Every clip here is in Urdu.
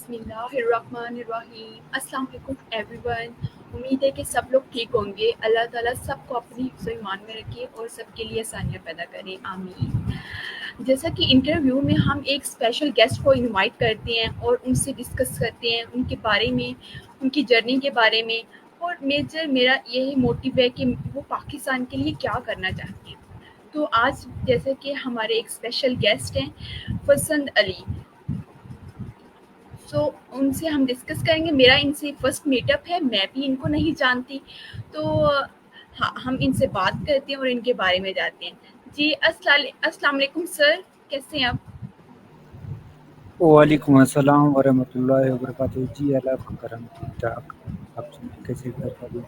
بسم اللہ الرحمن الرحیم. السلام علیکم ایوری ون. امید ہے کہ سب لوگ ٹھیک ہوں گے. اللہ تعالیٰ سب کو اپنی حفظ و ایمان میں رکھے اور سب کے لیے آسانیاں پیدا کرے. آمین. جیسا کہ انٹرویو میں ہم ایک اسپیشل گیسٹ کو انوائٹ کرتے ہیں اور ان سے ڈسکس کرتے ہیں ان کے بارے میں، ان کی جرنی کے بارے میں، اور میرا یہی موٹیو ہے کہ وہ پاکستان کے لیے کیا کرنا چاہتے ہیں. تو آج جیسے کہ ہمارے ایک اسپیشل گیسٹ ہیں پسند علی، سو ان سے ہم ڈسکس کریں گے. میرا ان سے فرسٹ میٹ اپ ہے، میں بھی ان کو نہیں جانتی، تو ہاں ہم ان سے بات کرتے ہیں اور ان کے بارے میں جانتے ہیں. جی السلام علیکم سر، کیسے ہیں آپ؟ وعلیکم السلام ورحمۃ اللہ وبرکاتہ. جی اللہ کا کرم، ٹھیک ٹھاک. آپ سنائیں کیسے گھر کا بھی؟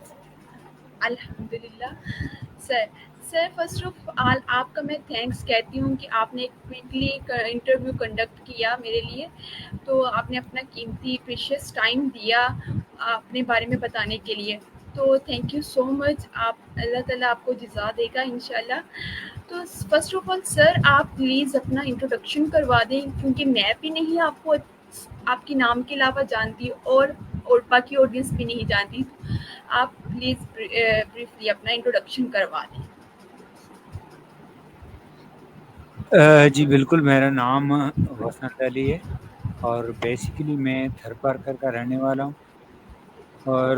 الحمد للہ. سر فرسٹ آف آل آپ کا میں تھینکس کہتی ہوں کہ آپ نے ایک کوئکلی انٹرویو کنڈکٹ کیا میرے لیے. تو آپ نے اپنا قیمتی پریشیس ٹائم دیا اپنے بارے میں بتانے کے لیے، تو تھینک یو سو مچ. آپ اللہ تعالیٰ آپ کو جزا دے گا انشاءاللہ. تو فرسٹ آف آل سر آپ پلیز اپنا انٹروڈکشن کروا دیں، کیونکہ میں بھی نہیں آپ کو آپ کے نام کے علاوہ جانتی اور باقی آڈینس بھی نہیں جانتی. آپ پلیز بریفلی اپنا انٹروڈکشن کروا دیں. جی بالکل، میرا نام وسنت علی ہے اور بیسیکلی میں تھر پارکر کا رہنے والا ہوں. اور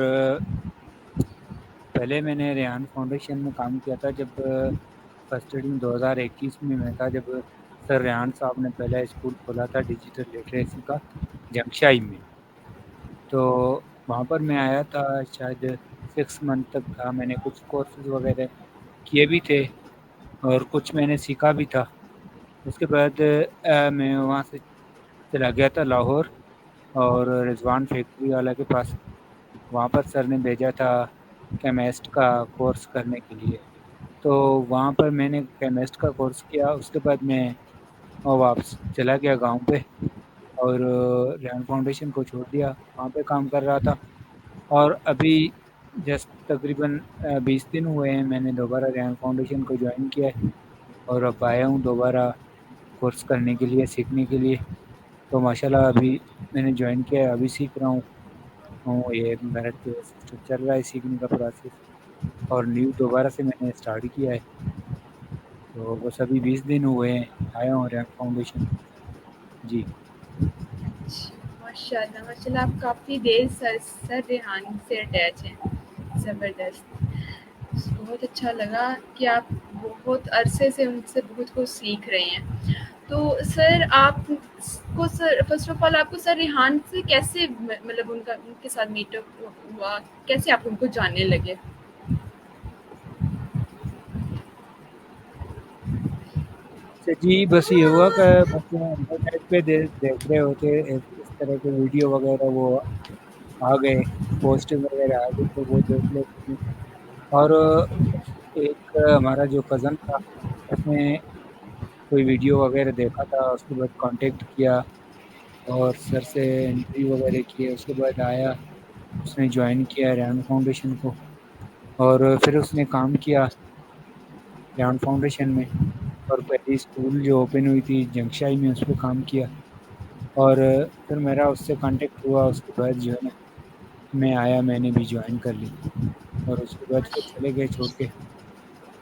پہلے میں نے ریحان فاؤنڈیشن میں کام کیا تھا جب فرسٹ ایڈنگ 2021 میں تھا، جب سر ریحان صاحب نے پہلا اسکول کھولا تھا ڈیجیٹل لٹریسی کا جنگشائی میں. تو وہاں پر میں آیا تھا، شاید 6 منتھ تک تھا. میں نے کچھ کورسز وغیرہ کیے بھی تھے اور کچھ میں نے سیکھا بھی تھا. اس کے بعد میں وہاں سے چلا گیا تھا لاہور اور رضوان فیکٹری والا کے پاس. وہاں پر سر نے بھیجا تھا کیمسٹ کا کورس کرنے کے لیے. تو وہاں پر میں نے کیمسٹ کا کورس کیا. اس کے بعد میں واپس چلا گیا گاؤں پہ اور ریحان فاؤنڈیشن کو چھوڑ دیا. وہاں پہ کام کر رہا تھا اور ابھی جسٹ تقریباً 20 دن ہوئے ہیں میں نے دوبارہ ریحان فاؤنڈیشن کو جوائن کیا ہے اور اب آیا ہوں دوبارہ کورس کرنے کے لیے، سیکھنے کے لیے. تو ماشاءاللہ ابھی میں نے جوائن کیا ہے، ابھی سیکھ رہا ہوں. یہ میرا چل رہا ہے سیکھنے کا پروسیس اور نیو دوبارہ سے میں نے اسٹارٹ کیا ہے. تو بس ابھی 20 دن ہوئے ہیں آیا ہوں ریحان فاؤنڈیشن. جی ماشاء اللہ ماشاء اللہ، آپ کافی دیر سر ریحان سے اٹیچ ہیں. زبردست. بہت اچھا لگا کہ آپ بہت عرصے سے ان سے بہت کچھ سیکھ رہے ہیں. تو سر آپ کو فرسٹ آف آل آپ کو سر ریحان سے کیسے مطلب ان کے ساتھ میٹ اپ ہوا، کیسے آپ ان کو جاننے لگے؟ جی بس یہ ہوا کہ بس انٹرنیٹ پہ دیکھ رہے ہوتے اس طرح کے ویڈیو وغیرہ، وہ آ گئے، پوسٹ وغیرہ آ گئی تو وہ دیکھ لیتے ہیں. اور ایک ہمارا جو کزن تھا اس نے کوئی ویڈیو وغیرہ دیکھا تھا، اس کے بعد کانٹیکٹ کیا اور سر سے انٹرویو وغیرہ کیے. اس کے بعد آیا، اس نے جوائن کیا ریحان فاؤنڈیشن کو اور پھر اس نے کام کیا ریحان فاؤنڈیشن میں. اور پہلی اسکول جو اوپن ہوئی تھی جنگشائی میں اس پہ کام کیا اور پھر میرا اس سے کانٹیکٹ ہوا. اس کے بعد جو ہے نا میں آیا، میں نے بھی جوائن کر لی اور اس کے بعد پھر چلے گئے چھوڑ کے.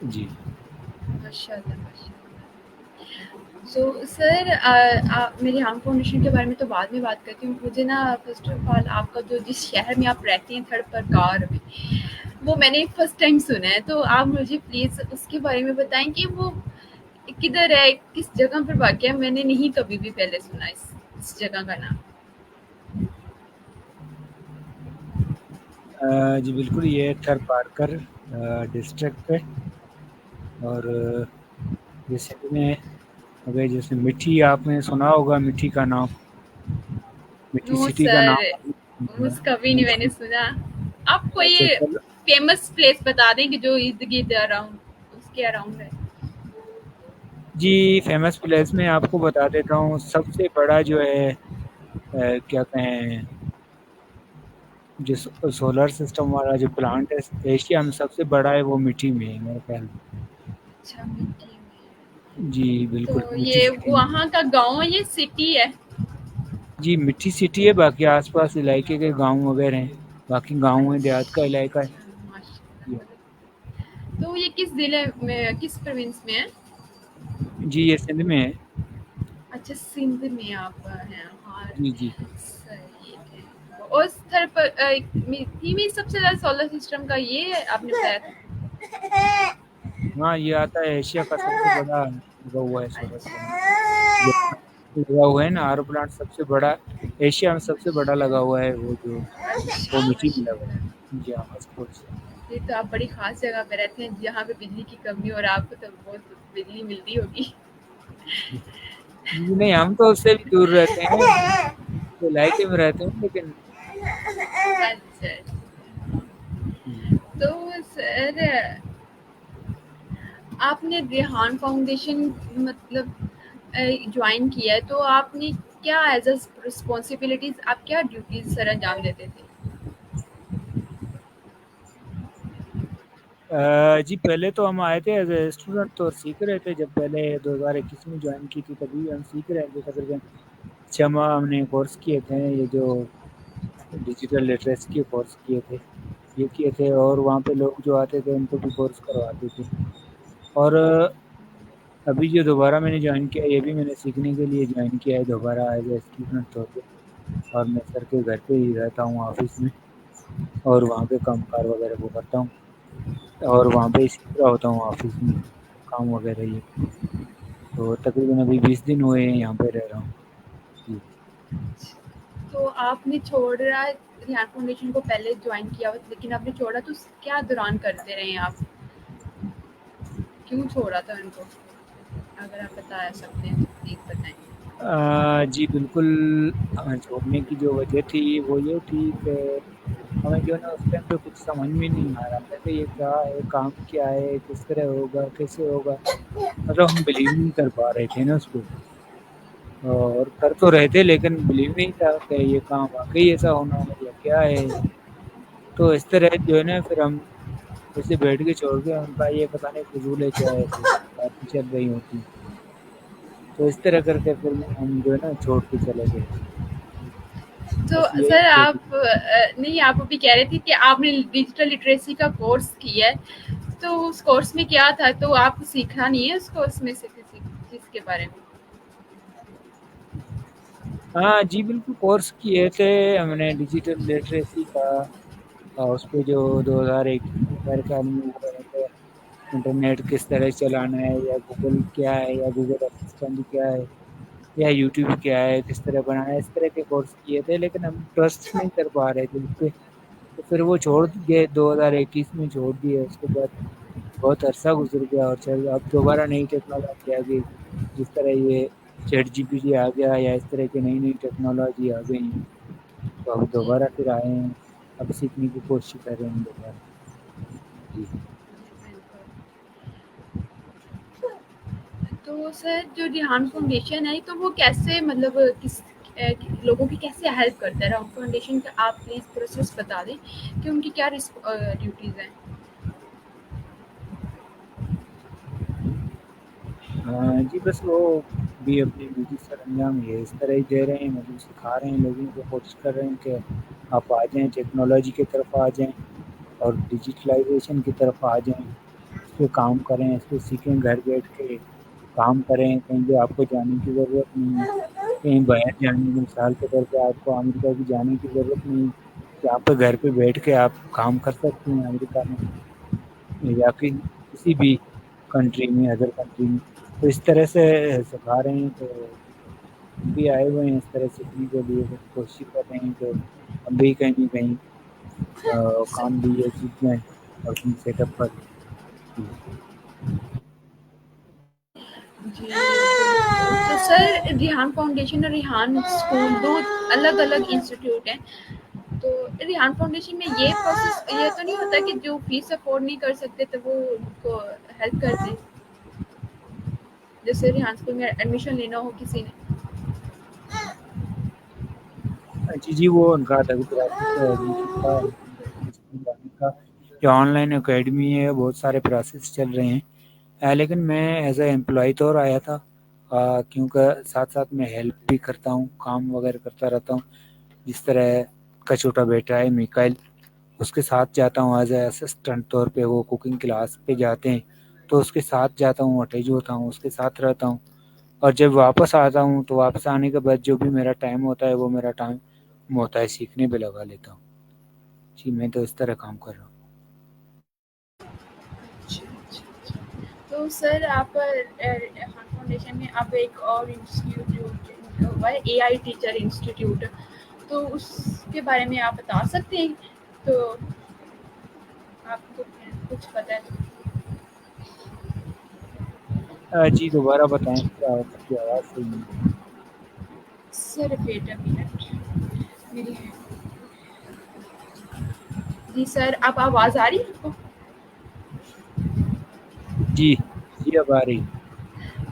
جی ماشاء اللہ ماشاء اللہ. سو سر میں ریحان فاؤنڈیشن کے بارے میں تو بعد میں بات کرتی ہوں. مجھے نا فرسٹ آف آل آپ کا جو جس شہر میں آپ رہتے ہیں تھرڈ پرکار میں، وہ میں نے فرسٹ ٹائم سنا ہے. تو آپ مجھے پلیز اس کے بارے میں بتائیں کہ وہ کدھر ہے، کس جگہ پر واقع ہے. میں نے نہیں کبھی بھی پہلے سنا اس جگہ کا نام. جی بالکل، یہ تھر پارکر ڈسٹرکٹ ہے. اور جیسے میں اگر جیسے مٹھی آپ نے سنا ہوگا، مٹھی کا نام، مٹھی نو سٹی کا سر، نام. اس کبھی نہیں میں نے سنا. آپ کوئی اچھا چلو، فیمس پلیس بتا دیں کہ جو ارد گرد اراؤنڈ اس کے اراؤنڈ ہے. جی فیمس پلیس میں آپ کو بتا دیتا ہوں. سب سے بڑا جو ہے کیا کہیں، جو سولر سسٹم والا جو پلانٹ ہے ایشیا میں سب سے بڑا ہے، وہ مٹھی میں ہے میرے خیال میں. اچھا مٹی میں. جی تو بالکل، مٹھی یہ سٹی میں. وہاں کا گاؤں ہے، یہ سٹی ہے؟ جی میٹھی سٹی ہے، باقی آس پاس علاقے کے گاؤں وغیرہ ہیں، باقی گاؤں ہیں، دیہات کا علاقہ ہے. اچھا ماشاء جی اللہ. تو یہ کس ضلع میں کس پروونس میں ہے؟ جی یہ سندھ میں ہے. اچھا سندھ میں آپ ہیں. ہاں جی جی صحیح ہے. اور تھر پر سب سے زیادہ سولر سسٹم کا یہ آپ نے بتایا تھا. ہاں یہ آتا ہے ایشیا کا سب سے بڑا لگا ہوا ہے سولر پلانٹ اچھا لگا ہوا ہے نا. آر پلانٹ سب سے بڑا ایشیا میں سب سے بڑا لگا ہوا ہے وہ جو وہ اچھا مٹی میں ماشاء لگا اللہ. ہے. جی ہاں اسپورٹس. یہ تو آپ بڑی خاص جگہ پہ رہتے ہیں جہاں پہ بجلی کی کمی اور آپ کو تو بہت بجلی ملتی ہوگی. نہیں ہم تو اس سے بھی دور رہتے ہیں، علاقے میں رہتے ہیں لیکن اچھا تو سر آپ نے ریحان فاؤنڈیشن مطلب جوائن کیا ہے تو آپ نے کیا ایز اے رسپانسبلٹیز آپ کیا ڈیوٹیز سر انجام دیتے تھے؟ جی پہلے تو ہم آئے تھے ایز اے اسٹوڈنٹ تو سیکھ رہے تھے. جب پہلے 2021 میں جوائن کی تھی تبھی ہم سیکھ رہے تھے. تقریباً 6 ماہ ہم نے کورس کیے تھے، یہ جو ڈیجیٹل لٹریسی کے کورس کیے تھے یہ کیے تھے. اور وہاں پہ لوگ جو آتے تھے ان کو بھی کورس کرواتے تھے. اور ابھی جو دوبارہ میں نے جوائن کیا یہ بھی میں نے سیکھنے کے لیے جوائن کیا ہے دوبارہ ایز اے اسٹوڈنٹ طور پہ. اور میں سر کے گھر پہ ہی رہتا ہوں آفس میں، اور وہاں پہ کام کار وغیرہ وہ کرتا ہوں، اور وہاں پہ ہی سیکھ رہا ہوتا ہوں آفس میں کام وغیرہ. یہ تو تقریباً ابھی 20 دن ہوئے ہیں یہاں پہ رہ رہا ہوں. جی تو آپ نے چھوڑا ریحان فاؤنڈیشن کو پہلے جوائن کیا لیکن آپ نے چھوڑا تو کیا دوران کرتے رہے آپ؟ کیوں چھوڑا تھا ان کو؟ اگر آپ بتا سکتے ہیں تو پلیز بتائیں. جی بالکل. چھوڑنے کی جو وجہ تھی وہ یہ تھی کہ ہمیں جو ہے نا اس ٹائم پہ کچھ سمجھ میں نہیں آ رہا تھا کہ یہ کیا ہے، کام کیا ہے، کس طرح ہوگا، کیسے ہوگا. مطلب ہم بلیو نہیں کر پا رہے تھے نا اس پہ، اور کر تو رہے تھے لیکن بلیو نہیں تھا کہ یہ کام واقعی ایسا ہونا ہے یا کیا ہے. تو اس طرح جو ہے نا پھر ہم اسے بیٹھ کے چھوڑ کے ان کا یہ پتہ نہیں فضول ہے کیا ایسے باتیں چل رہی ہوتی. تو اس طرح کر کے پھر ہم جو ہے نا چھوڑ کے چلے گئے. تو بس یہی سر وجہ تھی. آپ نہیں آپ ابھی کہہ رہے تھے کہ آپ نے ڈیجیٹل لٹریسی کا کورس کیا ہے تو اس کورس میں کیا تھا؟ تو آپ کو سیکھنا نہیں ہے اس کورس میں سے کسی چیز کے بارے میں؟ ہاں جی بالکل کورس کیے تھے ہم نے ڈیجیٹل لٹریسی کا. اس پہ جو 2021 میں میرے خیال میں وہ ہے انٹرنیٹ کس طرح چلانا ہے، یا گوگل کیا ہے، یا گوگل اسسٹینٹ کیا ہے، یا یوٹیوب کیا ہے، کس طرح بنانا ہے. اس طرح کے کورس کیے تھے لیکن ہم ٹرسٹ نہیں کر پا رہے تھے اس پہ. تو پھر وہ چھوڑ گئے 2021 میں چھوڑ دیے. اس کے بعد بہت عرصہ گزر گیا اور چل اب دوبارہ نئی ٹیکنالوجی آ گئی جس طرح یہ چیٹ جی پی ٹی آ گیا یا اس طرح کی نئی نئی ٹیکنالوجی آ گئی ہیں. تو اب جی دوبارہ پھر آئے ہیں، اب سیکھنے کی کوشش کر رہے ہیں دوبارہ. جی تو سر جو ریحان فاؤنڈیشن ہے تو وہ کیسے مطلب کس لوگوں کی کیسے ہیلپ کرتا ہے؟ ریحان فاؤنڈیشن کا آپ پلیز پروسیس بتا دیں کہ ان کی کیا ڈیوٹیز ہیں. جی بس وہ بھی اپنی ڈیوٹی سر انجام یہ اس طرح ہی دے رہے ہیں. مطلب سکھا رہے ہیں لوگوں کو، کوشش کر رہے ہیں کہ آپ آ جائیں ٹیکنالوجی کی طرف آ جائیں اور ڈیجیٹلائزیشن کی طرف آ جائیں. اس پہ کام کریں، اس پہ سیکھیں، گھر بیٹھ کے کام کریں. کہیں بھی آپ کو جانے کی ضرورت نہیں ہے، کہیں باہر جانے کی مثال کے طور پہ آپ کو امریکہ کی جانے کی ضرورت نہیں ہے کہ آپ کے گھر پہ بیٹھ کے آپ کام کر سکتے ہیں امریکہ میں یا پھر کسی بھی کنٹری میں، ادر کنٹری میں. تو اس طرح سے سکھا رہے ہیں. تو ہم بھی آئے ہوئے ہیں اس طرح سیکھنے کے لیے. کوشش کر رہے ہیں کہ ہم بھی کہیں نہ کہیں کام بھی یہ سیکھ جائیں اور اپنے سیٹ اپ پر. جی تو سر ریحان فاؤنڈیشن اور ریحان اسکول دو الگ الگ انسٹیٹیوٹ ہیں. تو ریحان فاؤنڈیشن میں یہ پروسیس یہ تو نہیں ہوتا کہ جو فیس افورڈ نہیں کر سکتے تو وہ ان کو ہیلپ کر دیں؟ جیسے ریحان اسکول میں ایڈمیشن لینا ہو کسی نے. جی جی وہ ان کا الگ پروسیس ہے ایڈمیشن کا، جانے کا. جو آن لائن اکیڈمی ہے بہت سارے پروسیس چل رہے ہیں. لیکن میں ایز اے امپلائی طور آیا تھا کیونکہ ساتھ ساتھ میں ہیلپ بھی کرتا ہوں, کام وغیرہ کرتا رہتا ہوں. جس طرح کا چھوٹا بیٹا ہے میکائل, اس کے ساتھ جاتا ہوں ایز اے اسسٹنٹ طور پہ. وہ کوکنگ کلاس پہ جاتے ہیں تو اس کے ساتھ جاتا ہوں, اٹیچ ہوتا ہوں, اس کے ساتھ رہتا ہوں. اور جب واپس آتا ہوں تو واپس آنے کے بعد جو بھی میرا ٹائم ہوتا ہے وہ میرا ٹائم ہوتا ہے سیکھنے پہ لگا لیتا ہوں. جی میں تو اس طرح کام کر رہا ہوں. اچھا اچھا اچھا. تو سر آپ ریحان فاؤنڈیشن میں آپ ایک اور انسٹیٹیوٹ ہوا ہے, اے آئی ٹیچر انسٹیٹیوٹ, تو اس کے بارے میں آپ بتا سکتے ہیں؟ تو آپ کو کچھ پتہ ہے تو جی دوبارہ بتائیں, کیا آپ کی آواز صحیح نہیں ہے. سر ویٹ اے منٹ, میری جی سر اب آواز آ رہی ہے آپ کو؟ جی جی اب آ رہی.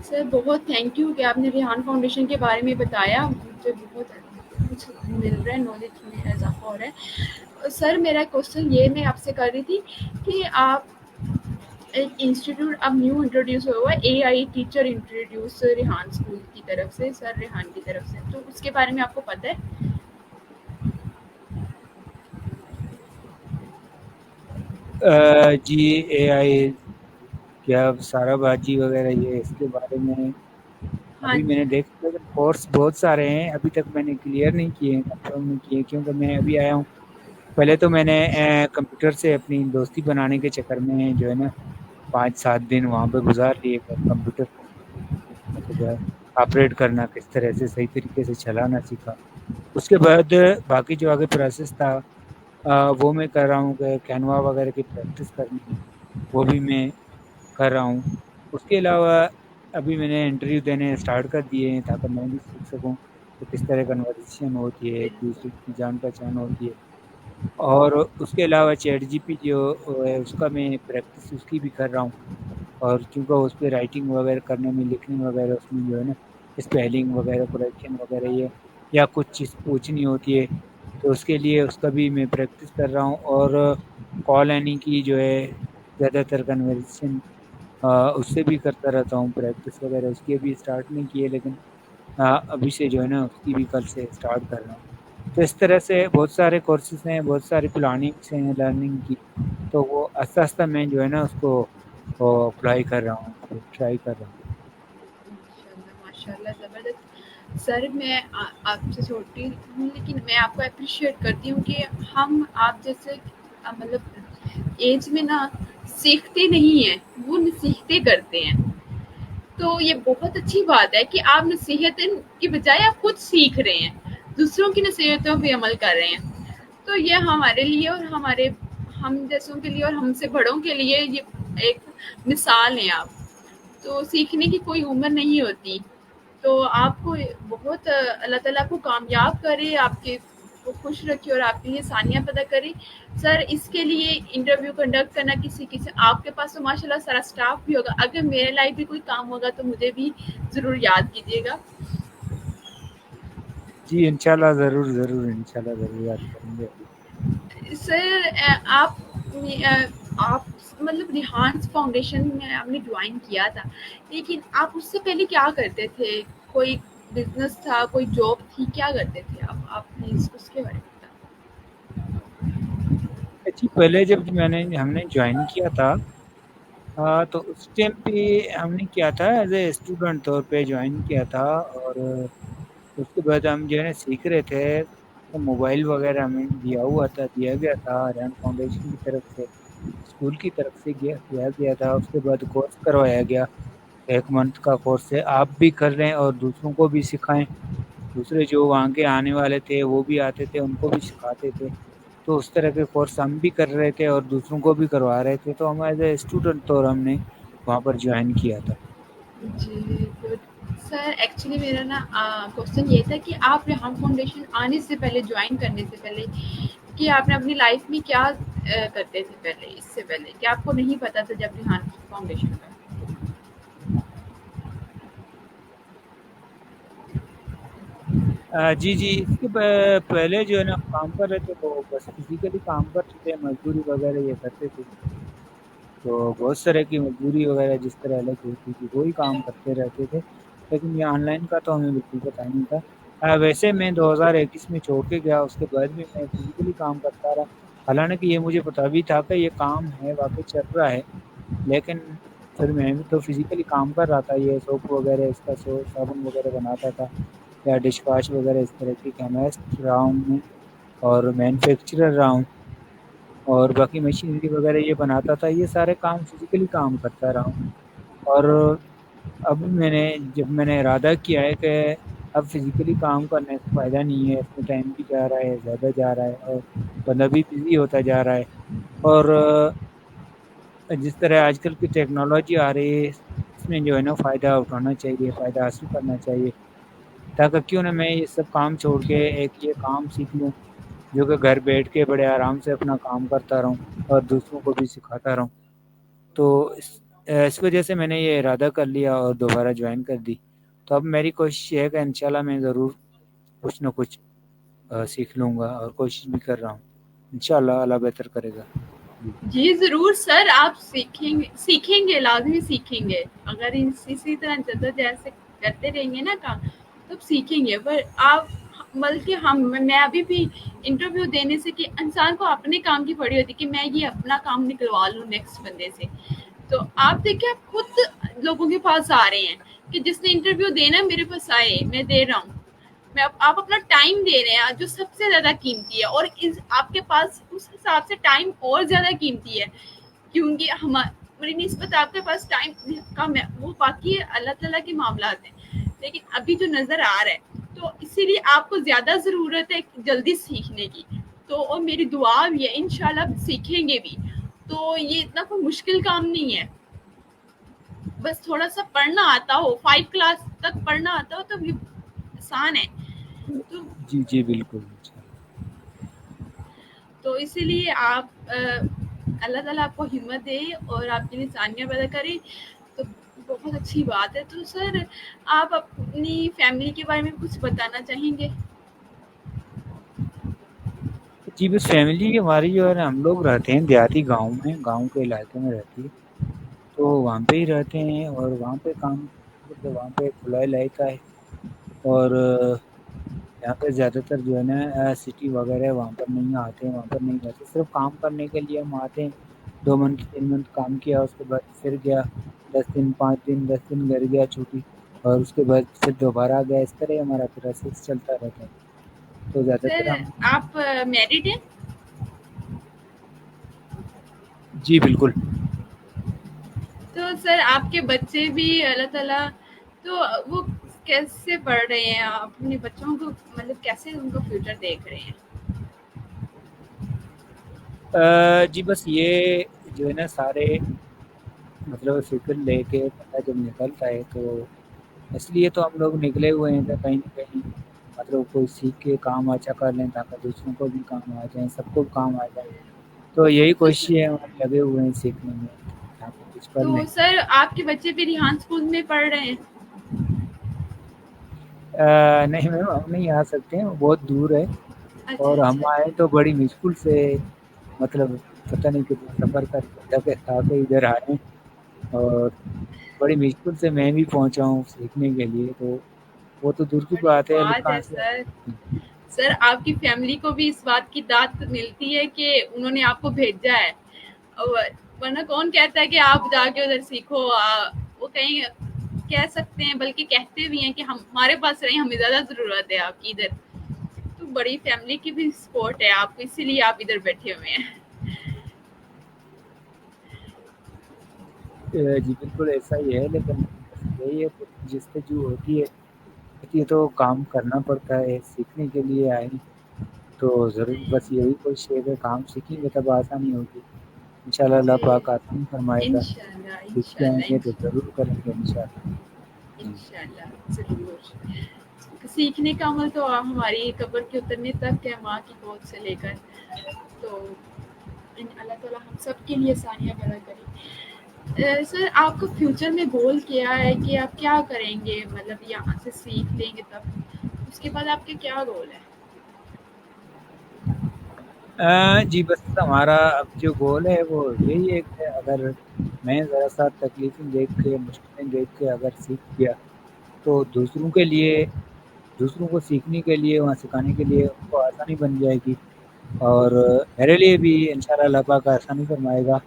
سر بہت تھینک یو کہ آپ نے ریحان فاؤنڈیشن کے بارے میں بتایا, مجھے بہت کچھ مل رہا ہے, نالج میں اضافہ ہو رہا ہے. سر میرا کوشچن یہ میں آپ سے کر رہی تھی کہ آپ ایک انسٹیٹیوٹ اب نیو انٹروڈیوس ہوا ہے, اے آئی ٹیچر انٹروڈیوس ریحان اسکول کی طرف سے, سر ریحان کی طرف سے, تو اس کے بارے میں آپ کو پتہ ہے؟ جی اے آئی کیا سارا باجی وغیرہ یہ اس کے بارے میں ہاں ابھی میں جی. نے دیکھا کورس بہت سارے ہیں, ابھی تک میں نے کلیئر نہیں کیے, کنفرم نہیں کیے, کیونکہ میں ابھی آیا ہوں. پہلے تو میں نے کمپیوٹر سے اپنی دوستی بنانے کے چکر میں جو ہے نا 5-7 دن وہاں پہ گزار لیے, کمپیوٹر مطلب آپریٹ کرنا کس طرح سے صحیح طریقے سے چلانا سیکھا. اس کے بعد باقی جو آگے پروسیس تھا وہ میں کر رہا ہوں کہ کینوا وغیرہ کی پریکٹس کرنی ہے, وہ بھی میں کر رہا ہوں. اس کے علاوہ ابھی میں نے انٹرویو دینے اسٹارٹ کر دیے ہیں تاکہ میں بھی سیکھ سکوں کہ کس طرح کنورزیشن ہوتی ہے, ایک دوسرے کی جان پہچان ہوتی ہے. اور اس کے علاوہ چیٹ جی پی جو ہے اس کا میں پریکٹس اس کی بھی کر رہا ہوں. اور چونکہ اس پہ رائٹنگ وغیرہ کرنے میں, لکھنے وغیرہ اس میں جو ہے نا اسپیلنگ وغیرہ کریکشن وغیرہ یہ یا کچھ چیز پوچھنی ہوتی ہے تو اس کے لیے اس کا بھی میں پریکٹس کر رہا ہوں. اور کال آنے کی جو ہے زیادہ تر کنورزیشن اس سے بھی کرتا رہتا ہوں پریکٹس وغیرہ. اس کی ابھی اسٹارٹ نہیں کی ہے لیکن ابھی سے جو ہے نا اس کی بھی کل سے اسٹارٹ کر رہا ہوں. تو اس طرح سے بہت سارے کورسز ہیں, بہت ساری پلاننگس ہیں لرننگ کی, تو وہ آہستہ آہستہ میں جو ہے نا اس کو اپلائی کر رہا ہوں, ٹرائی کر رہا ہوں. ماشاء اللہ زبردست. سر میں آپ سے چھوٹی ہوں لیکن میں آپ کو اپریشیٹ کرتی ہوں کہ ہم آپ جیسے مطلب ایج میں نا سیکھتے نہیں ہیں, وہ سیکھتے کرتے ہیں. تو یہ بہت اچھی بات ہے کہ آپ نصیحت کی بجائے آپ خود سیکھ رہے ہیں, دوسروں کی نصیحتوں پہ عمل کر رہے ہیں. تو یہ ہمارے لیے اور ہمارے ہم جیسوں کے لیے اور ہم سے بڑوں کے لیے یہ ایک مثال ہیں آپ. تو سیکھنے کی کوئی عمر نہیں ہوتی. تو آپ کو بہت اللہ تعالیٰ کو کامیاب کرے, آپ کے کو خوش رکھے اور آپ کے لیے ثانیہ پیدا کرے. سر اس کے لیے انٹرویو کنڈکٹ کرنا کسی آپ کے پاس تو ماشاء اللہ سارا اسٹاف بھی ہوگا, اگر میرے لائف بھی کوئی کام ہوگا تو مجھے بھی ضرور یاد کیجیے گا. جی انشاءاللہ ضرور ضرور انشاءاللہ ضرور یاد کریں گے. ابھی سر آپ مطلب ریحان فاؤنڈیشن میں آپ نے جوائن کیا تھا, لیکن آپ اس سے پہلے کیا کرتے تھے؟ کوئی بزنس تھا, کوئی جاب تھی, کیا کرتے تھے آپ نے اس کے بارے میں بتائیں. اچھی پہلے جب ہم نے جوائن کیا تھا تو اس ٹائم پہ ہم نے کیا تھا ایز اے اسٹوڈنٹ طور پہ جوائن کیا تھا. اور اس کے بعد ہم جو ہے نا سیکھ رہے تھے تو موبائل وغیرہ ہمیں دیا گیا تھا ریحان فاؤنڈیشن کی طرف سے, اسکول کی طرف سے کیا گیا تھا. اس کے بعد کورس کروایا گیا, 1 منتھ کا کورس ہے, آپ بھی کر رہے ہیں اور دوسروں کو بھی سکھائیں. دوسرے جو وہاں کے آنے والے تھے وہ بھی آتے تھے, ان کو بھی سکھاتے تھے. تو اس طرح کے کورس ہم بھی کر رہے تھے اور دوسروں کو بھی کروا رہے تھے. تو ہم ایز اے اسٹوڈنٹ طور ہم نے وہاں پر جوائن کیا تھا. جی گڈ. سر ایکچولی میرا نا کوشچن یہ تھا کہ آپ ریحان فاؤنڈیشن آنے سے پہلے, جوائن کرنے سے پہلے, کہ آپ نے اپنی لائف میں کیا کرتے تھے پہلے, اس سے پہلے کہ آپ کو نہیں پتا تھا جب ریحان فاؤنڈیشن کا. جی جی اس کے پہلے جو ہے نا کام کر رہے تھے تو بس فزیکلی کام کرتے تھے, مزدوری وغیرہ یہ کرتے تھے. تو بہت طرح کی مزدوری وغیرہ جس طرح الگ ہوتی تھی وہی کام کرتے رہتے تھے. لیکن یہ آن لائن کا تو ہمیں بالکل پتہ نہیں تھا۔ ویسے میں 2021 میں چھوڑ کے گیا، اس کے بعد بھی میں فزیکلی کام کرتا رہا، حالانکہ یہ مجھے پتہ بھی تھا کہ یہ کام ہے واقعی چل رہا ہے، لیکن پھر میں بھی تو فزیکلی کام کر رہا تھا، یہ سوپ وغیرہ اس کا صابن وغیرہ بناتا تھا یا ڈش واش وغیرہ اس طرح کی کیمسٹ رہا ہوں میں، اور مینوفیکچرر رہا ہوں، اور باقی مشینری وغیرہ یہ بناتا تھا، یہ سارے کام فزیکلی کام کرتا رہا ہوں۔ اور اب جب میں نے ارادہ کیا ہے کہ اب فزیکلی کام کرنے سے فائدہ نہیں ہے، اس میں ٹائم بھی جا رہا ہے، زیادہ جا رہا ہے، اور بندہ بھی بزی ہوتا جا رہا ہے، اور جس طرح آج کل کی ٹیکنالوجی آ رہی ہے اس میں جو ہے نا فائدہ اٹھانا چاہیے، فائدہ حاصل کرنا چاہیے، تاکہ کیوں نہ میں یہ سب کام چھوڑ کے ایک یہ کام سیکھ لوں جو کہ گھر بیٹھ کے بڑے آرام سے اپنا کام کرتا رہوں اور دوسروں کو بھی سکھاتا رہوں۔ تو اس وجہ سے میں نے یہ ارادہ کر لیا اور دوبارہ جوائن کر دی۔ تو اب میری کوشش یہ ہے کہ انشاءاللہ میں ضرور کچھ نہ کچھ سیکھ لوں گا، اور کوشش بھی کر رہا ہوں، انشاءاللہ اللہ بہتر کرے گا۔ جی جی ضرور سر، آپ سیکھیں گے، لازمی سیکھیں گے، اگر اسی طرح جدوجہد سے کرتے رہیں گے نا کام تب سیکھیں گے۔ پر آپ بلکہ میں ابھی بھی انٹرویو دینے سے کہ انسان کو اپنے کام کی پڑی ہوتی کہ میں یہ اپنا کام نکلوا لوں نیکسٹ بندے سے، تو آپ دیکھیں آپ خود لوگوں کے پاس آ رہے ہیں کہ جس نے انٹرویو دینا میرے پاس آئے، میں دے رہا ہوں، آپ اپنا ٹائم دے رہے ہیں جو سب سے زیادہ قیمتی ہے، اور آپ کے پاس اس حساب سے ٹائم اور زیادہ قیمتی ہے، کیونکہ ہماری نسبت آپ کے پاس ٹائم کم ہے، وہ باقی اللہ تعالیٰ کے معاملات ہیں، لیکن ابھی جو نظر آ رہا ہے تو اسی لیے آپ کو زیادہ ضرورت ہے جلدی سیکھنے کی، تو اور میری دعا بھی ہے انشاءاللہ آپ سیکھیں گے بھی، تو یہ اتنا کوئی مشکل کام نہیں ہے، بس تھوڑا سا پڑھنا آتا ہو، 5 کلاس تک پڑھنا آتا ہو تو یہ آسان ہے، تو جی جی بالکل انشاءاللہ۔ تو اسی لیے آپ اللہ تعالیٰ آپ کو ہمت دے اور آپ کے لیے ثانیہ پیدا کرے، تو بہت اچھی بات ہے۔ تو سر آپ اپنی فیملی کے بارے میں کچھ بتانا چاہیں گے؟ جی بس فیملی کی ہماری جو ہے نا، ہم لوگ رہتے ہیں دیہاتی گاؤں میں، گاؤں کے علاقے میں رہتی ہے، تو وہاں پہ ہی رہتے ہیں، اور وہاں پہ کام مطلب وہاں پہ کھلا علاقہ ہے، اور یہاں پہ زیادہ تر جو ہے نا سٹی وغیرہ وہاں پر نہیں آتے ہیں، وہاں پر نہیں جاتے، صرف کام کرنے کے لیے ہم آتے ہیں، 2 منتھ 3 منتھ کام کیا، اس کے بعد پھر گیا 10 دن 5 دن 10 دن گھر گیا چھوٹی، اور اس کے بعد پھر دوبارہ آ گیا، اس طرح ہی ہمارا پروسیس چلتا رہتا ہے۔ تو زیادہ سر تر ہم آپ میرڈ ہیں؟ جی بالکل۔ تو سر آپ کے بچے بھی اللہ تعالیٰ، تو وہ کیسے پڑھ رہے ہیں؟ آپ اپنے بچوں کو مطلب کیسے ان کا فیوچر دیکھ رہے ہیں؟ جی بس یہ جو ہے نا سارے مطلب فکر لے کے بندہ جب نکلتا ہے، تو اس لیے تو ہم لوگ نکلے ہوئے ہیں کہ کہیں نہ کہیں مطلب کوئی سیکھ کے کام اچھا کر لیں، تاکہ دوسروں کو بھی کام آ جائیں، سب کو کام آ جائے، تو یہی تو کوشش ہے، ہمارے لگے ہوئے ہیں سیکھنے میں، تاکہ کچھ کر لیں۔ سر آپ کے بچے بھی ریحان اسکول میں پڑھ رہے ہیں؟ نہیں میم ہم نہیں آ سکتے ہیں، وہ بہت دور ہے، اچھا اور ہم اچھا آئے تو بڑی مشکل سے، مطلب پتہ نہیں کتنا سفر کر کے آ کے ادھر آئے ہیں، اور بڑی مشکل سے میں بھی پہنچا ہوں سیکھنے کے لیے، تو وہ تو دور کی بڑی بات ہے، ابھی بات کہاں ہے سے۔ سر، سر آپ کی فیملی کو بھی اس بات کی داد ملتی ہے کہ انہوں نے آپ کو بھیجا ہے، ورنہ کون کہتا ہے کہ آپ جا کے ادھر سیکھو، وہ کہیں کہہ سکتے ہیں بلکہ کہتے بھی ہیں کہ ہمارے پاس رہی، ہمیں زیادہ ضرورت ہے آپ کی ادھر، تو بڑی فیملی کی بھی سپورٹ ہے آپ کو، اسی لیے آپ ادھر بیٹھے ہوئے ہیں۔ جی بالکل ایسا ہی ہے، لیکن بس یہی ہے کہ جستجو ہوتی ہے، یہ تو کام کرنا پڑتا ہے، سیکھنے کے لیے آئے تو ضرور، بس یہی کوشش ہے کہ کام سیکھیں گے تب آسانی ہوگی، انشاءاللہ اللہ جی پاک آسانی فرمائے گا، انشاءاللہ سیکھ کے آئیں انشاءاللہ گے تو ضرور کریں گے انشاءاللہ۔ جی انشاءاللہ ضرور، سیکھنے کا عمل تو ہماری قبر کے اترنے تک ہے، ماں کی گود سے لے کر، تو اللہ تعالیٰ ہم سب کے لیے ثانیہ پیدا کرے۔ سر آپ کا فیوچر میں گول کیا ہے کہ آپ کیا کریں گے، مطلب یہاں سے سیکھ لیں گے تب اس کے بعد آپ کے کیا گول ہے؟ جی بس ہمارا اب جو گول ہے وہ یہی ہے کہ اگر میں ذرا سا تکلیفیں دیکھ کے مشکلیں دیکھ کے اگر سیکھ گیا تو دوسروں کو سیکھنے کے لیے، وہاں سکھانے کے لیے ان کو آسانی بن جائے گی، اور میرے لیے بھی انشاءاللہ اللہ پاک آسانی فرمائے گا۔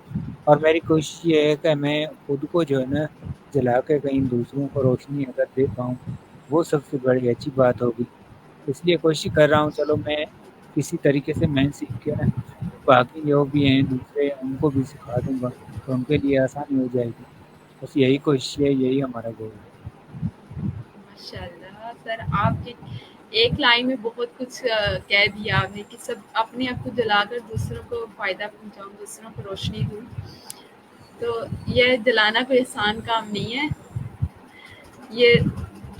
اور میری کوشش یہ ہے کہ میں خود کو جو ہے نا جلا کے کہیں دوسروں کو روشنی اگر دے پاؤں، وہ سب سے بڑی اچھی بات ہوگی۔ اس لیے کوشش کر رہا ہوں، چلو میں کسی طریقے سے میں سیکھ کے باقی جو بھی ہیں دوسرے ان کو بھی سکھا دوں گا، تو ان کے لیے آسانی ہو جائے گی۔ بس یہی کوشش ہے، یہی ہمارا گول ہے۔ ماشاء اللہ سر، آپ کی ایک لائن میں بہت کچھ کہہ دیا آپ نے کہ سب اپنے آپ کو جلا کر دوسروں کو فائدہ پہنچاؤں، دوسروں کو روشنی دوں۔ تو یہ جلانا کوئی آسان کام نہیں ہے،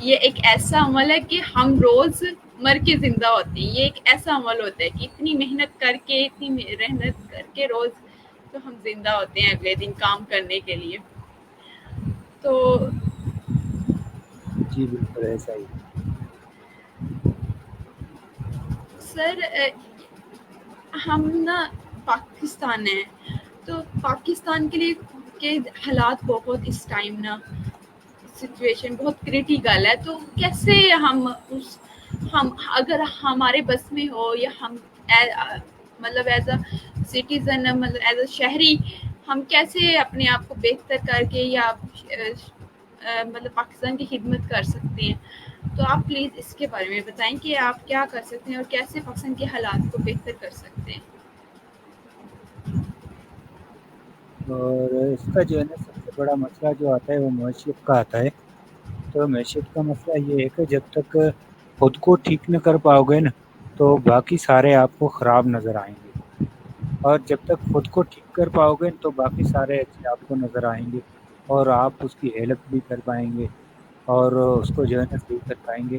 یہ ایک ایسا عمل ہے کہ ہم روز مر کے زندہ ہوتے ہیں۔ یہ ایک ایسا عمل ہوتا ہے کہ اتنی محنت کر کے، اتنی محنت کر کے روز تو ہم زندہ ہوتے ہیں اگلے دن کام کرنے کے لیے۔ تو جی بالکل ایسا ہی۔ سر ہم نا پاکستان ہیں، تو پاکستان کے لیے کے حالات بہت اس ٹائم نا سچویشن بہت کریٹیکل ہے۔ تو کیسے ہم اگر ہمارے بس میں ہو، یا ہم مطلب ایز اے سٹیزن، مطلب ایز اے شہری، ہم کیسے اپنے آپ کو بہتر کر کے یا مطلب پاکستان کی خدمت کر سکتے ہیں؟ تو آپ پلیز اس کے بارے میں بتائیں کہ آپ کیا کر سکتے ہیں اور کیسے پاکستان کے حالات کو بہتر کر سکتے ہیں۔ اور اس کا جو ہے نا سب سے بڑا مسئلہ جو آتا ہے وہ معیشت کا آتا ہے۔ تو معیشت کا مسئلہ یہ ہے کہ جب تک خود کو ٹھیک نہ کر پاؤ گے نا تو باقی سارے آپ کو خراب نظر آئیں گے، اور جب تک خود کو ٹھیک کر پاؤ گے تو باقی سارے اچھے آپ کو نظر آئیں گے، اور آپ اس کی ہیلپ بھی کر پائیں گے اور اس کو جو ہے نا صحیح کر پائیں گے۔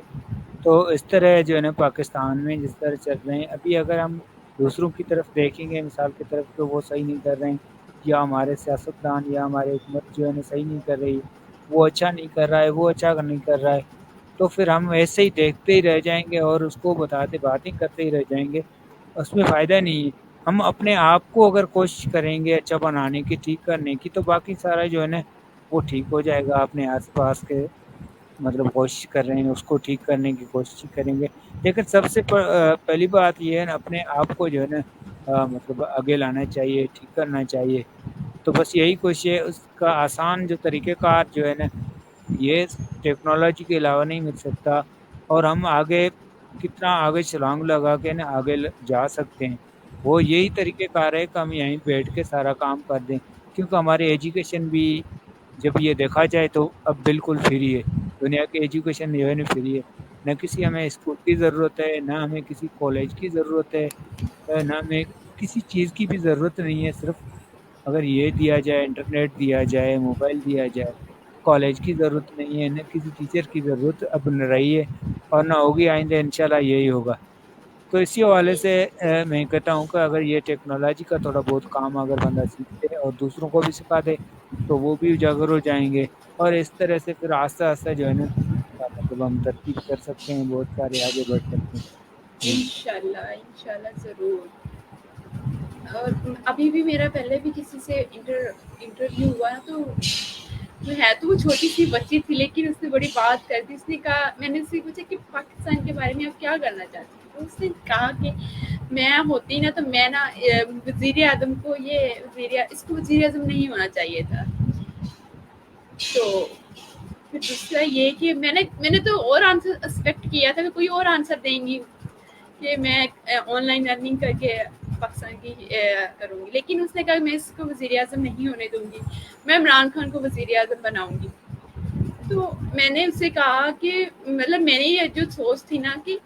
تو اس طرح جو ہے نا پاکستان میں جس طرح چل رہے ہیں ابھی، اگر ہم دوسروں کی طرف دیکھیں گے مثال کی طرف، تو وہ صحیح نہیں کر رہے ہیں، یا ہمارے سیاستدان یا ہمارے حکومت جو ہے نا صحیح نہیں کر رہی، وہ اچھا نہیں کر رہا ہے، وہ اچھا نہیں کر رہا ہے، تو پھر ہم ایسے ہی دیکھتے ہی رہ جائیں گے اور اس کو باتیں کرتے ہی رہ جائیں گے، اس میں فائدہ نہیں ہے۔ ہم اپنے آپ کو اگر کوشش کریں گے اچھا بنانے کی، ٹھیک کرنے کی، تو باقی سارا جو ہے نا وہ ٹھیک ہو جائے گا۔ اپنے آس پاس کے مطلب کوشش کر رہے ہیں اس کو ٹھیک کرنے کی کوشش کریں گے، لیکن سب سے پہلی بات یہ ہے نا اپنے آپ کو جو ہے نا مطلب آگے لانا چاہیے، ٹھیک کرنا چاہیے۔ تو بس یہی کوشش ہے۔ اس کا آسان جو طریقہ کار جو ہے نا یہ ٹیکنالوجی کے علاوہ نہیں مل سکتا، اور ہم آگے کتنا آگے چھلانگ لگا کے نا آگے جا سکتے ہیں، وہ یہی طریقہ کار ہے کہ ہم یہیں بیٹھ کے سارا کام کر دیں، کیونکہ ہماری ایجوکیشن بھی جب یہ دیکھا جائے تو اب بالکل فری ہے۔ دنیا کی ایجوکیشن جو ہے نا فری ہے، نہ کسی ہمیں اسکول کی ضرورت ہے، نہ ہمیں کسی کالج کی ضرورت ہے، نہ ہمیں کسی چیز کی بھی ضرورت نہیں ہے۔ صرف اگر یہ دیا جائے، انٹرنیٹ دیا جائے، موبائل دیا جائے، کالج کی ضرورت نہیں ہے، نہ کسی ٹیچر کی ضرورت اب نہ رہی ہے، اور نہ ہوگی آئندہ، انشاءاللہ یہی ہوگا۔ تو اسی حوالے سے میں کہتا ہوں کہ اگر یہ ٹیکنالوجی کا تھوڑا بہت کام اگر بندہ سیکھے اور دوسروں کو بھی سکھا دے تو وہ بھی اجاگر ہو جائیں گے، اور اس طرح سے پھر آہستہ آہستہ جو ہے نا مطلب ہم ترقی کر سکتے ہیں، بہت سارے آگے بڑھ سکتے ہیں۔ جی انشاءاللہ ضرور۔ اور ابھی بھی میرا پہلے بھی کسی سے انٹرویو ہوا نا، تو وہ چھوٹی سی بچی تھی، لیکن اس نے بڑی بات کر دی۔ اس نے کہا، میں نے اس سے پوچھا کہ پاکستان کے بارے میں آپ کیا کرنا چاہتی ہیں، تو اس نے کہا کہ میں ہوتی نا تو میں نا وزیر اعظم کو اس کو وزیر اعظم نہیں ہونا چاہیے تھا۔ تو پھر دوسرا یہ کہ میں نے تو اور آنسر ایکسپیکٹ کیا تھا کہ کوئی اور آنسر دیں گی کہ میں آن لائن ارننگ کر کے پاکستان کی کروں گی، لیکن اس نے کہا میں اس کو وزیر اعظم نہیں ہونے دوں گی، میں عمران خان کو وزیر اعظم بناؤں گی۔ تو میں نے اس سے کہا کہ مطلب میں نے یہ جو سوچ تھی نا کہ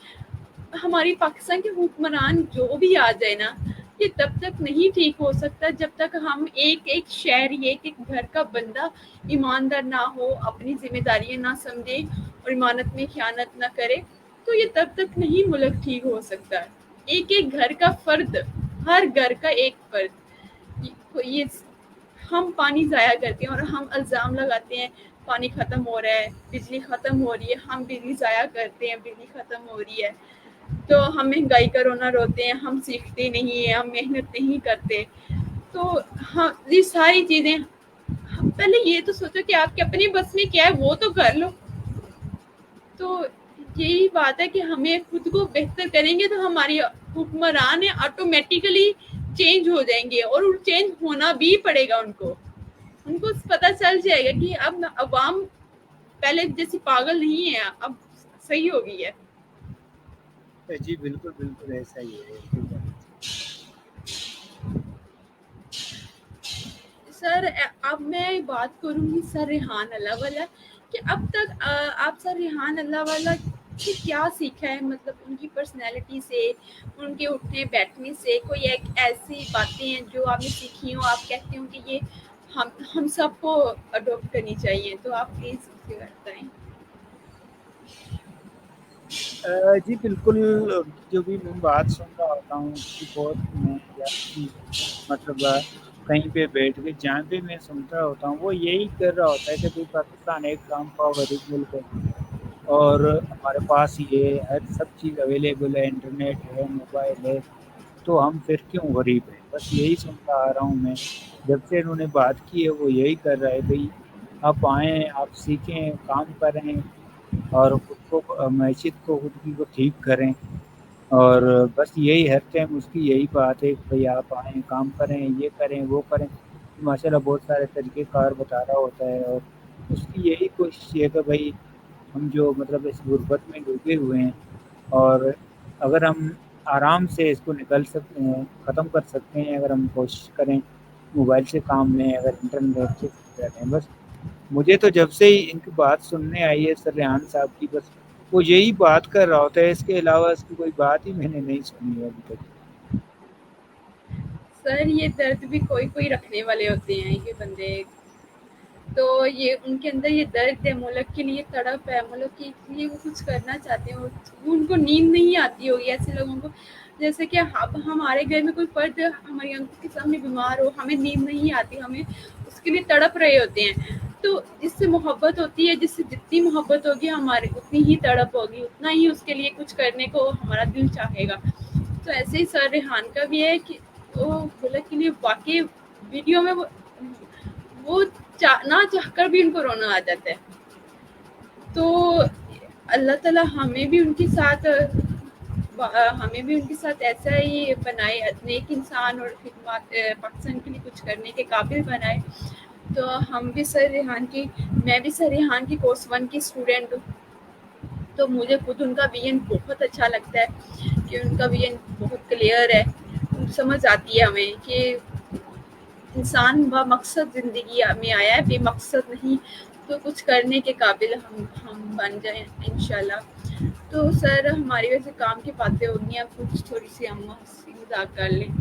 ہماری پاکستان کے حکمران جو بھی آ جائے نا، یہ تب تک نہیں ٹھیک ہو سکتا جب تک ہم ایک شہری، ایک گھر کا بندہ ایماندار نہ ہو، اپنی ذمہ داریاں نہ سمجھے اور امانت میں خیانت نہ کرے، تو یہ تب تک نہیں ملک ٹھیک ہو سکتا۔ ایک گھر کا فرد، ہر گھر کا ایک فرد، یہ ہم پانی ضائع کرتے ہیں اور ہم الزام لگاتے ہیں پانی ختم ہو رہا ہے، بجلی ختم ہو رہی ہے، ہم بجلی ضائع کرتے ہیں، بجلی ختم ہو رہی ہے، تو ہم مہنگائی کا رونا روتے ہیں، ہم سیکھتے نہیں ہیں، ہم محنت نہیں کرتے۔ تو ہاں، یہ ساری چیزیں پہلے یہ تو سوچو کہ آپ کے اپنے بس میں کیا ہے وہ تو کر لو۔ تو یہی بات ہے کہ ہمیں خود کو بہتر کریں گے تو ہماری حکمران آٹومیٹیکلی چینج ہو جائیں گے، اور چینج ہونا بھی پڑے گا ان کو پتہ چل جائے گا کہ اب عوام پہلے جیسی پاگل نہیں ہے، اب صحیح ہو گئی ہے۔ جی بالکل بالکل ایسا ہی ہے، ایسا ہی کرنا سر اب میں بات کروں گی سر ریحان اللہ والا کہ اب تک آپ سر ریحان اللہ والا سے کیا سیکھا ہے، مطلب ان کی پرسنالٹی سے، ان کے اٹھنے بیٹھنے سے، کوئی ایک ایسی باتیں ہیں جو آپ نے سیکھی ہوں، آپ کہتے ہوں کہ یہ ہم سب کو اڈاپٹ کرنی چاہیے، تو آپ پلیز اس کے بارے میں بتائیں۔ جی بالکل، جو بھی میں بات سن رہا ہوتا ہوں اس کی بہت میں مطلب کہیں پہ بیٹھ کے جہاں پہ میں سنتا ہوتا ہوں وہ یہی کر رہا ہوتا ہے کہ بھائی پاکستان ایک کام کا غریب ملک ہے اور ہمارے پاس یہ ہر سب چیز اویلیبل ہے، انٹرنیٹ ہے، موبائل ہے، تو ہم پھر کیوں غریب ہیں؟ بس یہی سنتا آ رہا ہوں میں، جب سے انہوں نے بات کی ہے وہ یہی کر رہا ہے بھائی آپ آئیں، آپ سیکھیں، کام کریں اور خود کو معیشت کو خود کی کو ٹھیک کریں، اور بس یہی ہر ٹائم اس کی یہی بات ہے کہ بھائی آپ آئیں، کام کریں، یہ کریں، وہ کریں، ماشاء اللہ بہت سارے طریقے کار بتا رہا ہوتا ہے، اور اس کی یہی کوشش ہے کہ بھائی ہم جو مطلب اس غربت میں ڈوبے ہوئے ہیں، اور اگر ہم آرام سے اس کو نکل سکتے ہیں، ختم کر سکتے ہیں اگر ہم کوشش کریں، موبائل سے کام لیں، اگر انٹرنیٹ سے رہیں، بس مجھے تو جب سے ہی ان کی بات سننے آئی ہے سر ریحان صاحب کی، بس وہ یہی بات کر رہا ہوتا ہے، اس کے علاوہ اس کی کوئی بات ہی میں نے نہیں سنی ہے ابھی تک۔ سر یہ درد بھی کوئی کوئی رکھنے والے ہوتے ہیں یہ بندے، تو یہ ان کے اندر یہ درد ہے، ملک کے لیے تڑپ ہے، ملک کے لیے وہ کچھ کرنا چاہتے ہیں، ان کو نیند نہیں آتی ہوگی ایسے لوگوں کو، جیسے کہ اب ہمارے گھر میں کوئی فرد ہماری آنکھوں کے سامنے بیمار ہو، ہمیں نیند نہیں آتی، ہمیں اس کے لیے تڑپ رہے ہوتے ہیں، تو جس سے محبت ہوتی ہے، جس سے جتنی محبت ہوگی ہماری اتنی ہی تڑپ ہوگی، اتنا ہی اس کے لیے کچھ کرنے کو ہمارا دل چاہے گا۔ تو ایسے ہی سر ریحان کا بھی ہے کہ وہ ملک کے لیے واقعی ویڈیو میں وہ نہ چاہ کر بھی ان کو رونا آ جاتا ہے، تو اللہ تعالیٰ ہمیں بھی ان کے ساتھ ایسا ہی بنائے، نیک انسان اور خدمات پاکستان کے لیے کچھ کرنے کے قابل بنائے، تو ہم بھی سر ریحان کی، میں بھی سر ریحان کی کورس 1 کی اسٹوڈنٹ ہوں، تو مجھے خود ان کا ویژن بہت اچھا لگتا ہے کہ ان کا ویژن بہت کلیئر ہے، سمجھ آتی ہے ہمیں کہ انسان مقصد زندگی میں آیا ہے، بے مقصد نہیں، تو کچھ کرنے کے قابل ہم بن جائیں انشاءاللہ۔ تو سر ہماری ویسے کام کی باتیں ہو گئی ہیں، اب کچھ تھوڑی سی ہم ہنسی مذاق کر لیں۔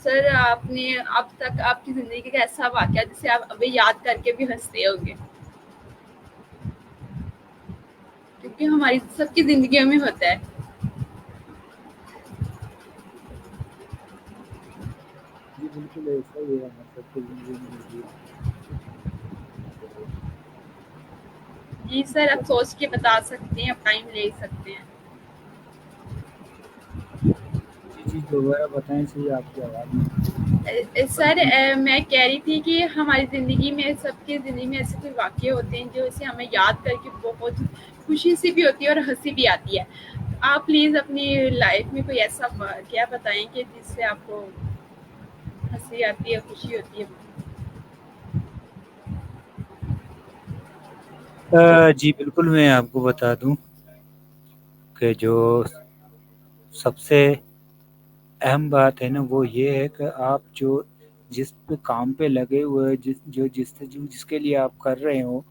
سر آپ نے اب تک آپ کی زندگی کا ایسا واقعہ جسے آپ ابھی یاد کر کے بھی ہنستے ہوں گے، کیونکہ ہماری سب کی زندگیوں میں ہوتا ہے۔ جی بالکل ایسا ہی ہے، ہم سب کی زندگی میں بھی۔ جی سر آپ سوچ کے بتا سکتے ہیں، اب ٹائم لے سکتے ہیں۔ جی جی دوبارہ بتائیں، صحیح آپ کی آواز میں سر میں کہہ رہی تھی کہ ہماری زندگی میں، سب کی زندگی میں ایسے کوئی واقعے ہوتے ہیں جو اسے ہمیں یاد کر کے بہت خوشی سی بھی ہوتی ہے اور ہنسی بھی آتی ہے، آپ پلیز اپنی لائف میں کوئی ایسا واقعہ بتائیں کہ جس سے آپ کو ہنسی آتی ہے، خوشی ہوتی ہے۔ جی بالکل، میں آپ کو بتا دوں کہ جو سب سے اہم بات ہے نا وہ یہ ہے کہ آپ جو جس پہ کام پہ لگے ہوئے، جس کے لیے آپ کر رہے ہو،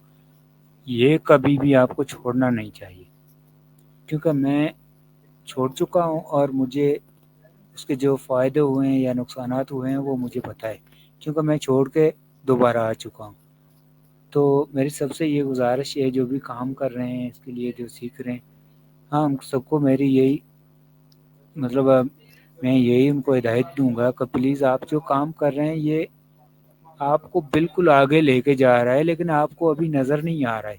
یہ کبھی بھی آپ کو چھوڑنا نہیں چاہیے، کیونکہ میں چھوڑ چکا ہوں اور مجھے اس کے جو فائدے ہوئے ہیں یا نقصانات ہوئے ہیں وہ مجھے پتہ ہے، کیونکہ میں چھوڑ کے دوبارہ آ چکا ہوں۔ تو میری سب سے یہ گزارش ہے، جو بھی کام کر رہے ہیں اس کے لیے، جو سیکھ رہے ہیں، ہاں ہم سب کو میری یہی مطلب میں یہی ان کو ہدایت دوں گا کہ پلیز آپ جو کام کر رہے ہیں یہ آپ کو بالکل آگے لے کے جا رہا ہے، لیکن آپ کو ابھی نظر نہیں آ رہا ہے،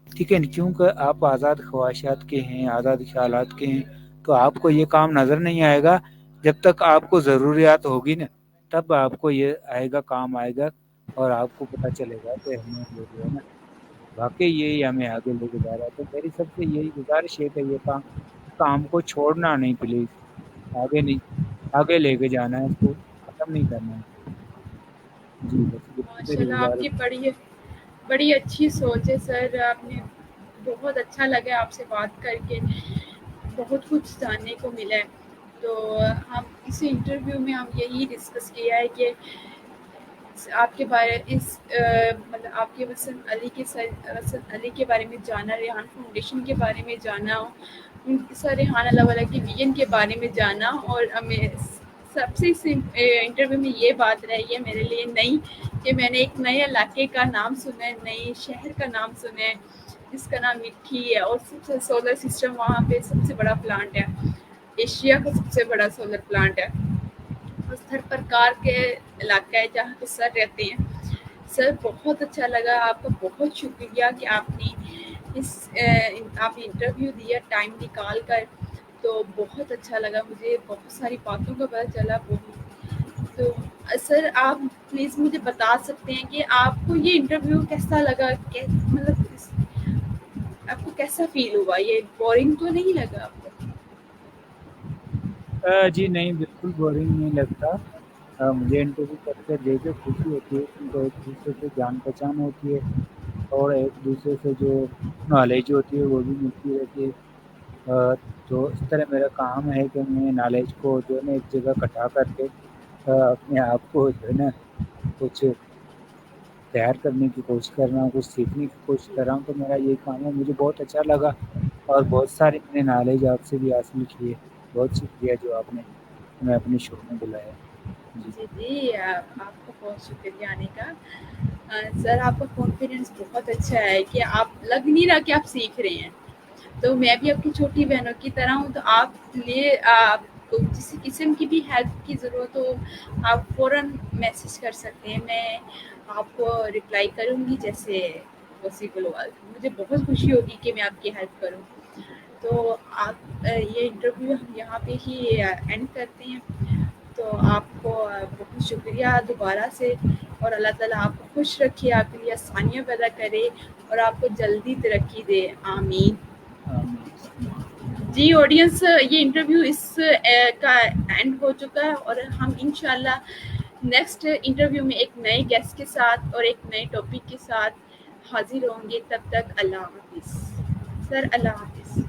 ٹھیک ہے، کیونکہ آپ آزاد خواہشات کے ہیں، آزاد خیالات کے ہیں، تو آپ کو یہ کام نظر نہیں آئے گا، جب تک آپ کو ضروریات ہوگی نا تب آپ کو یہ آئے گا، کام آئے گا، اور آپ کو پتہ چلے گا کہ ہمیں جو ہے نا واقعی یہی ہمیں آگے لے کے جا رہا ہے. تو میری سب سے یہی گزارش ہے کہ یہ کام کو چھوڑنا نہیں پلیز. آگے لے کے جانا ہے, اس کو ختم نہیں کرنا ہے. جی بس یہی ماشاء میری اللہ آپ کی گزارش. بڑی اچھی سوچ ہے سر. آپ نے بہت اچھا لگا آپ سے بات کر کے, بہت کچھ جاننے کو ملا ہے. تو ہم اس انٹرویو میں ہم یہی ڈسکس کیا ہے کہ آپ کے بارے مطلب آپ کے وسن علی کے بارے میں جانا, ریحان فاؤنڈیشن کے بارے میں جانا, سر ریحان اللہ والا کے ویژن کے بارے میں جانا. اور ہمیں سب سے انٹرویو میں یہ بات رہی ہے میرے لیے نئی کہ میں نے ایک نئے علاقے کا نام سنا ہے, نئے شہر کا نام سنا ہے جس کا نام مٹھی ہے. اور سب سے سولر سسٹم وہاں پہ سب سے بڑا پلانٹ ہے, ایشیا کا سب سے بڑا سولر پلانٹ ہے. تھر پرکار کے علاقہ ہے جہاں پہ سر رہتے ہیں. سر بہت اچھا لگا, آپ کا بہت شکریہ کہ آپ نے آپ انٹرویو دیا ٹائم نکال کر. تو بہت اچھا لگا مجھے, بہت ساری باتوں کا پتہ چلا. تو سر آپ پلیز مجھے بتا سکتے ہیں کہ آپ کو یہ انٹرویو کیسا لگا, مطلب آپ کو کیسا فیل ہوا, یہ بورنگ تو نہیں لگا آپ کو؟ جی نہیں, بالکل بورنگ نہیں لگتا. مجھے انٹرویو کر کے دے کے خوشی ہوتی ہے کیونکہ ایک دوسرے سے جان پہچان ہوتی ہے اور ایک دوسرے سے جو نالج ہوتی ہے وہ بھی ملتی رہتی ہے. تو اس طرح میرا کام ہے کہ میں نالج کو جو ہے نا ایک جگہ اکٹھا کر کے اپنے آپ کو جو ہے نا کچھ تیار کرنے کی کوشش کر رہا ہوں, کچھ سیکھنے کی کوشش کر رہا ہوں. تو میرا یہ کام ہے, مجھے بہت اچھا لگا اور بہت ساری میں نے نالج آپ سے بھی حاصل کی ہے. بہت شکریہ جو آپ نے ہمیں اپنے شو میں بلایا. جی آپ کو بہت شکریہ آنے کا. سر آپ کا کانفیڈینس بہت اچھا ہے کہ آپ لگ نہیں رہا کہ آپ سیکھ رہے ہیں. تو میں بھی آپ کی چھوٹی بہنوں کی طرح ہوں, تو آپ لیے کو کسی قسم کی بھی ہیلپ کی ضرورت ہو آپ فوراً میسج کر سکتے ہیں. میں آپ کو رپلائی کروں گی جیسے پاسبل ہوا. مجھے بہت خوشی ہوگی کہ میں آپ کی ہیلپ کروں. تو آپ یہ انٹرویو ہم یہاں پہ ہی اینڈ کرتے ہیں. تو آپ کو بہت شکریہ دوبارہ سے, اور اللہ تعالیٰ آپ کو خوش رکھے, آپ کے لیے آسانیاں پیدا کرے اور آپ کو جلدی ترقی دے. آمین. جی آڈینس, یہ انٹرویو اس کا اینڈ ہو چکا ہے اور ہم انشاءاللہ نیکسٹ انٹرویو میں ایک نئے گیسٹ کے ساتھ اور ایک نئے ٹاپک کے ساتھ حاضر ہوں گے. تب تک اللہ حافظ. سر اللہ حافظ.